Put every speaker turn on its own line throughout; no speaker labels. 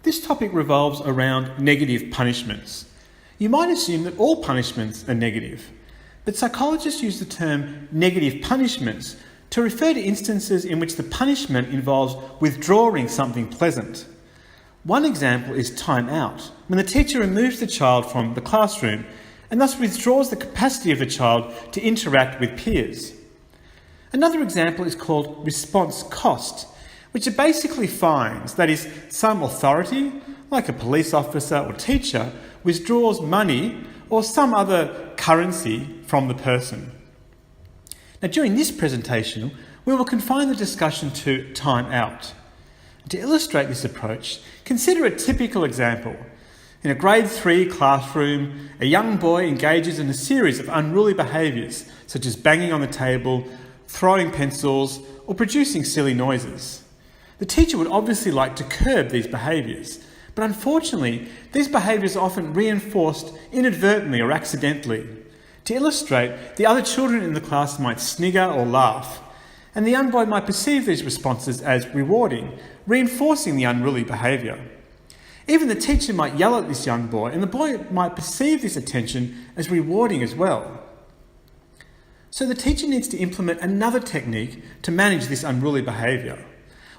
This topic revolves around negative punishments. You might assume that all punishments are negative, but psychologists use the term negative punishments to refer to instances in which the punishment involves withdrawing something pleasant. One example is timeout, when the teacher removes the child from the classroom and thus withdraws the capacity of the child to interact with peers. Another example is called response cost, which are basically fines, that is, some authority, like a police officer or teacher, withdraws money or some other currency from the person. Now, during this presentation, we will confine the discussion to time out. To illustrate this approach, consider a typical example. In a grade 3 classroom, a young boy engages in a series of unruly behaviours, such as banging on the table, throwing pencils, or producing silly noises. The teacher would obviously like to curb these behaviours, but unfortunately, these behaviours are often reinforced inadvertently or accidentally. To illustrate, the other children in the class might snigger or laugh, and the young boy might perceive these responses as rewarding, reinforcing the unruly behaviour. Even the teacher might yell at this young boy, and the boy might perceive this attention as rewarding as well. So the teacher needs to implement another technique to manage this unruly behaviour.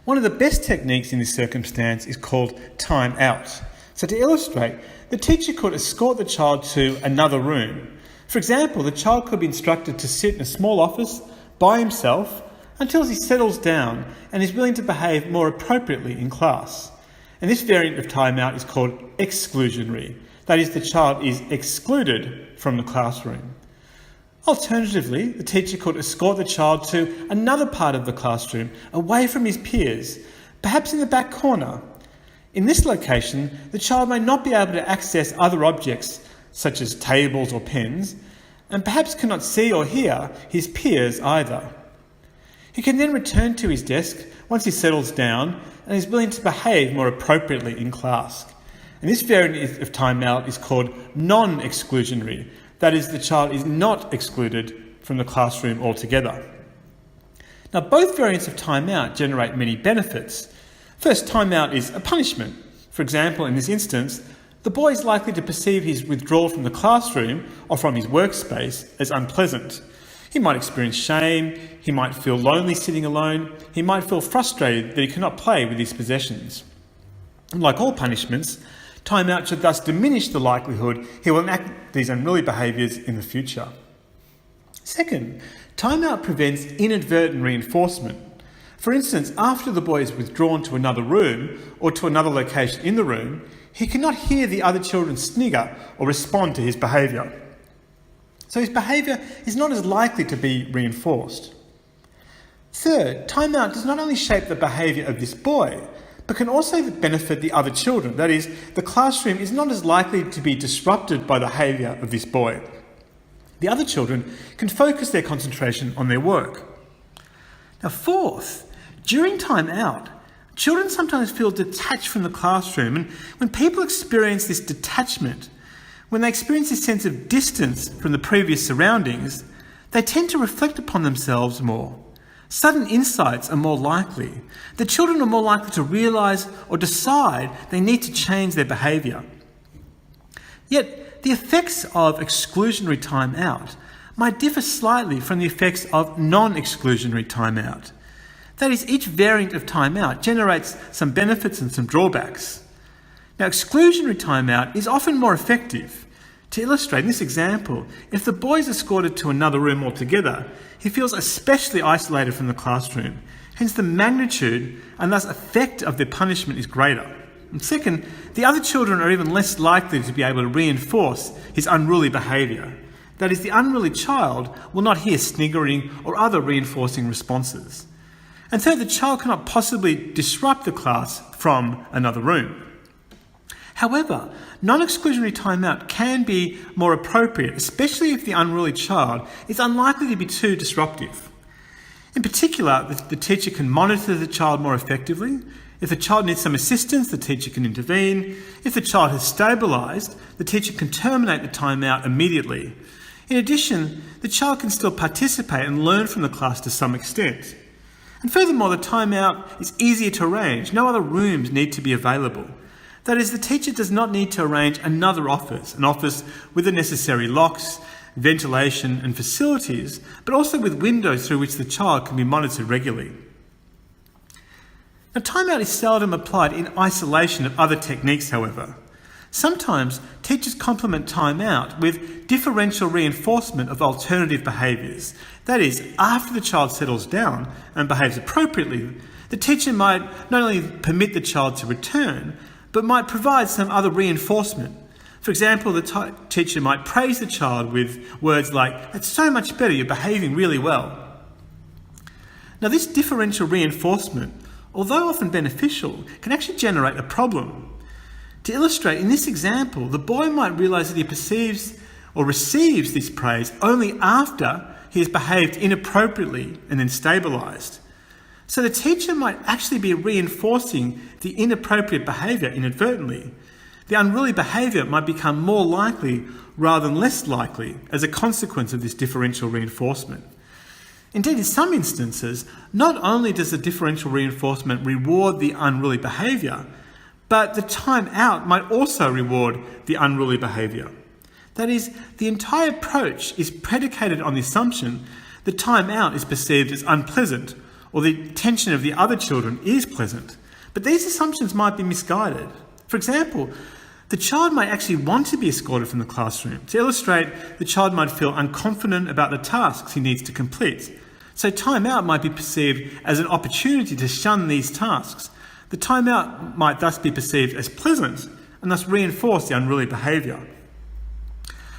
One of the best techniques in this circumstance is called time out. So to illustrate, the teacher could escort the child to another room. For example, the child could be instructed to sit in a small office by himself until he settles down and is willing to behave more appropriately in class. And this variant of timeout is called exclusionary. That is, the child is excluded from the classroom. Alternatively, the teacher could escort the child to another part of the classroom, away from his peers, perhaps in the back corner. In this location, the child may not be able to access other objects, such as tables or pens, and perhaps cannot see or hear his peers either. He can then return to his desk once he settles down and is willing to behave more appropriately in class. And this variant of timeout is called non-exclusionary. That is, the child is not excluded from the classroom altogether. Now, both variants of timeout generate many benefits. First, timeout is a punishment. For example, in this instance, the boy is likely to perceive his withdrawal from the classroom or from his workspace as unpleasant. He might experience shame, he might feel lonely sitting alone, he might feel frustrated that he cannot play with his possessions. And like all punishments, timeout should thus diminish the likelihood he will enact these unruly behaviours in the future. Second, timeout prevents inadvertent reinforcement. For instance, after the boy is withdrawn to another room or to another location in the room, he cannot hear the other children snigger or respond to his behaviour. So his behaviour is not as likely to be reinforced. Third, timeout does not only shape the behaviour of this boy, but can also benefit the other children. That is, the classroom is not as likely to be disrupted by the behaviour of this boy. The other children can focus their concentration on their work. Now, fourth, during time out, children sometimes feel detached from the classroom, and when people experience this detachment, when they experience this sense of distance from the previous surroundings, they tend to reflect upon themselves more. Sudden insights are more likely. The children are more likely to realise or decide they need to change their behaviour. Yet, the effects of exclusionary time out might differ slightly from the effects of non-exclusionary time out. That is, each variant of time out generates some benefits and some drawbacks. Now, exclusionary time out is often more effective. To illustrate in this example, if the boy is escorted to another room altogether, he feels especially isolated from the classroom. Hence, the magnitude and thus effect of their punishment is greater. And second, the other children are even less likely to be able to reinforce his unruly behaviour. That is, the unruly child will not hear sniggering or other reinforcing responses. And third, the child cannot possibly disrupt the class from another room. However, non-exclusionary timeout can be more appropriate, especially if the unruly child is unlikely to be too disruptive. In particular, the teacher can monitor the child more effectively. If the child needs some assistance, the teacher can intervene. If the child has stabilised, the teacher can terminate the timeout immediately. In addition, the child can still participate and learn from the class to some extent. And furthermore, the timeout is easier to arrange. No other rooms need to be available. That is, the teacher does not need to arrange another office, an office with the necessary locks, ventilation and facilities, but also with windows through which the child can be monitored regularly. Now, timeout is seldom applied in isolation of other techniques, however. Sometimes teachers complement timeout with differential reinforcement of alternative behaviours. That is, after the child settles down and behaves appropriately, the teacher might not only permit the child to return, but might provide some other reinforcement. For example, the teacher might praise the child with words like, "That's so much better, you're behaving really well." Now, this differential reinforcement, although often beneficial, can actually generate a problem. To illustrate, in this example, the boy might realise that he perceives or receives this praise only after he has behaved inappropriately and then stabilised. So the teacher might actually be reinforcing the inappropriate behaviour inadvertently. The unruly behaviour might become more likely rather than less likely as a consequence of this differential reinforcement. Indeed, in some instances, not only does the differential reinforcement reward the unruly behaviour, but the time out might also reward the unruly behaviour. That is, the entire approach is predicated on the assumption that time out is perceived as unpleasant, or the attention of the other children is pleasant. But these assumptions might be misguided. For example, the child might actually want to be escorted from the classroom. To illustrate, the child might feel unconfident about the tasks he needs to complete. So time out might be perceived as an opportunity to shun these tasks. The timeout might thus be perceived as pleasant and thus reinforce the unruly behaviour.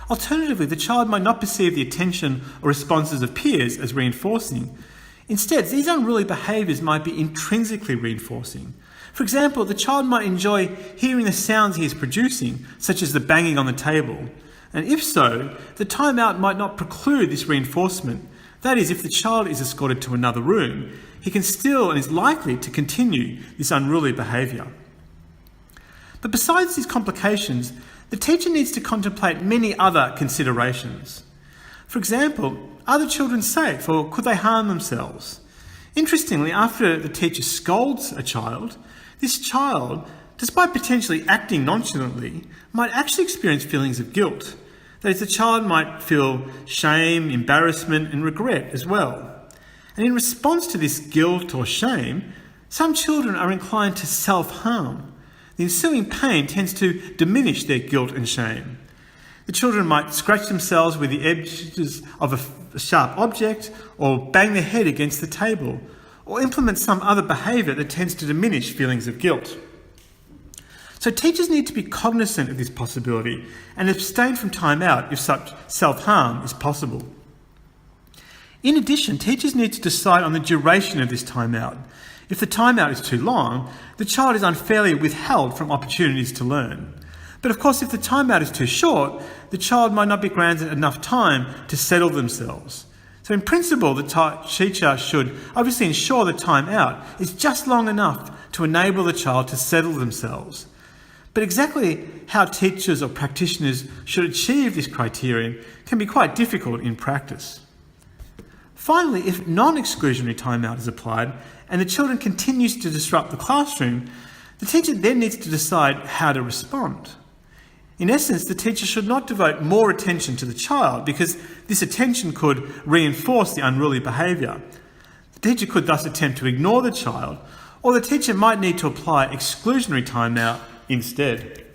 Alternatively, the child might not perceive the attention or responses of peers as reinforcing. Instead, these unruly behaviours might be intrinsically reinforcing. For example, the child might enjoy hearing the sounds he is producing, such as the banging on the table. And if so, the timeout might not preclude this reinforcement. That is, if the child is escorted to another room, he can still and is likely to continue this unruly behaviour. But besides these complications, the teacher needs to contemplate many other considerations. For example, are the children safe, or could they harm themselves? Interestingly, after the teacher scolds a child, this child, despite potentially acting nonchalantly, might actually experience feelings of guilt. That is, the child might feel shame, embarrassment and regret as well. And in response to this guilt or shame, some children are inclined to self-harm. The ensuing pain tends to diminish their guilt and shame. The children might scratch themselves with the edges of a sharp object, or bang their head against the table, or implement some other behaviour that tends to diminish feelings of guilt. So teachers need to be cognizant of this possibility and abstain from time out if such self-harm is possible. In addition, teachers need to decide on the duration of this timeout. If the timeout is too long, the child is unfairly withheld from opportunities to learn. But of course, if the timeout is too short, the child might not be granted enough time to settle themselves. So in principle, the teacher should obviously ensure the timeout is just long enough to enable the child to settle themselves. But exactly how teachers or practitioners should achieve this criterion can be quite difficult in practice. Finally, if non-exclusionary timeout is applied and the children continues to disrupt the classroom, the teacher then needs to decide how to respond. In essence, the teacher should not devote more attention to the child because this attention could reinforce the unruly behaviour. The teacher could thus attempt to ignore the child, or the teacher might need to apply exclusionary timeout instead.